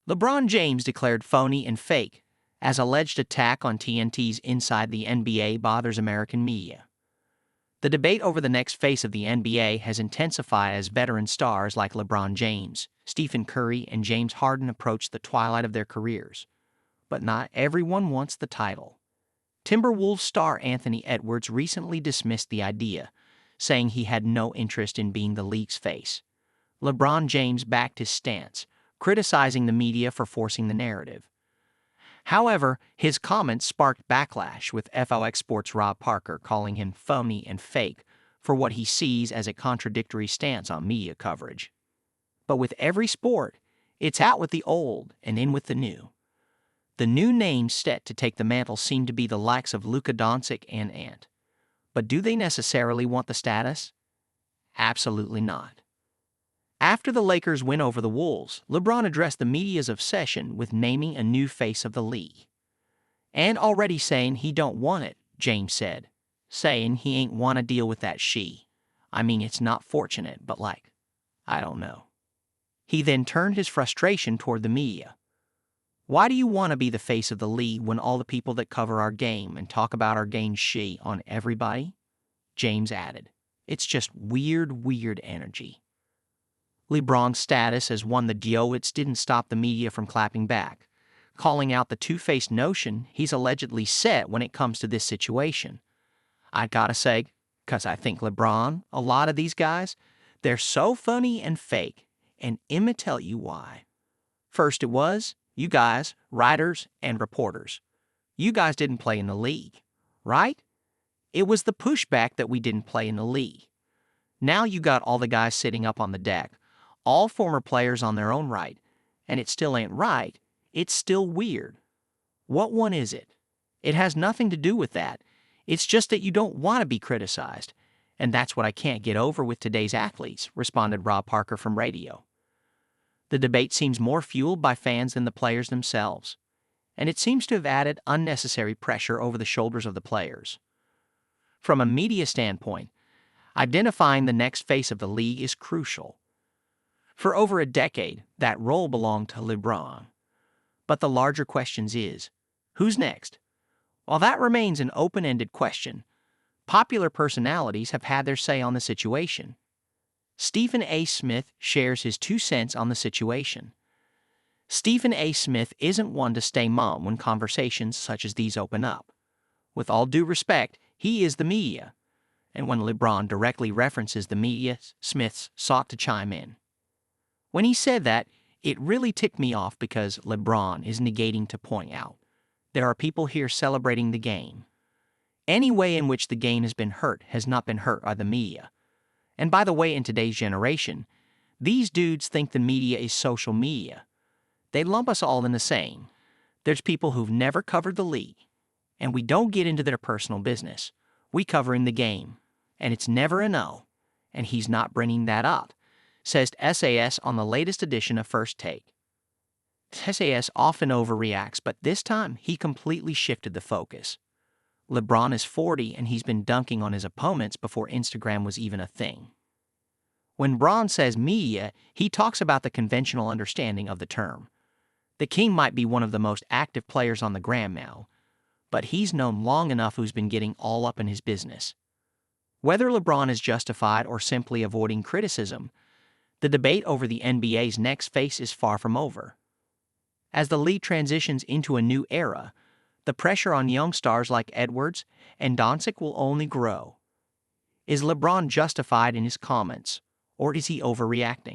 LeBron James declared phony and fake as alleged attack on TNT's Inside the NBA bothers American media. The debate over the next face of the NBA has intensified as veteran stars like LeBron James, Stephen Curry, and James Harden approach the twilight of their careers. But not everyone wants the title. Timberwolves star Anthony Edwards recently dismissed the idea, saying he had no interest in being the league's face. LeBron James backed his stance, criticizing the media for forcing the narrative. However, his comments sparked backlash, with FLX Sports' Rob Parker calling him phony and fake for what he sees as a contradictory stance on media coverage. But with every sport, it's out with the old and in with the new. The new names set to take the mantle seem to be the likes of Luka Doncic and Ant. But do they necessarily want the status? Absolutely not. After the Lakers win over the Wolves, LeBron addressed the media's obsession with naming a new face of the league. And already saying he don't want it, James said, saying he ain't want to deal with that she. I mean, it's not fortunate, but like, I don't know. He then turned his frustration toward the media. Why do you want to be the face of the league when all the people that cover our game and talk about our game she on everybody? James added, it's just weird energy. LeBron's status as one the Dioits didn't stop the media from clapping back, calling out the two-faced notion he's allegedly set when it comes to this situation. I gotta say, 'cause I think LeBron, a lot of these guys, they're so phony and fake, and I'ma tell you why. First it was, you guys, writers and reporters. You guys didn't play in the league, right? It was the pushback that we didn't play in the league. Now you got all the guys sitting up on the deck, all former players on their own right, and it still ain't right. It's still weird. What one is it? It has nothing to do with that. It's just that you don't want to be criticized, and that's what I can't get over with today's athletes, responded Rob Parker from radio. The debate seems more fueled by fans than the players themselves, and it seems to have added unnecessary pressure over the shoulders of the players. From a media standpoint, identifying the next face of the league is crucial. For over a decade, that role belonged to LeBron. But the larger question is, who's next? While that remains an open-ended question, popular personalities have had their say on the situation. Stephen A. Smith shares his 2 cents on the situation. Stephen A. Smith isn't one to stay mum when conversations such as these open up. With all due respect, he is the media. And when LeBron directly references the media, Smith sought to chime in. When he said that, it really ticked me off because LeBron is negating to point out there are people here celebrating the game. Any way in which the game has been hurt has not been hurt by the media. And by the way, in today's generation, these dudes think the media is social media. They lump us all in the same. There's people who've never covered the league, and we don't get into their personal business. We cover in the game, and it's never a no, and he's not bringing that up, says SAS on the latest edition of First Take. SAS often overreacts, but this time he completely shifted the focus. LeBron is 40 and he's been dunking on his opponents before Instagram was even a thing. When Bron says media, he talks about the conventional understanding of the term. The King might be one of the most active players on the gram now, but he's known long enough who's been getting all up in his business. Whether LeBron is justified or simply avoiding criticism, the debate over the NBA's next face is far from over. As the league transitions into a new era, the pressure on young stars like Edwards and Doncic will only grow. Is LeBron justified in his comments, or is he overreacting?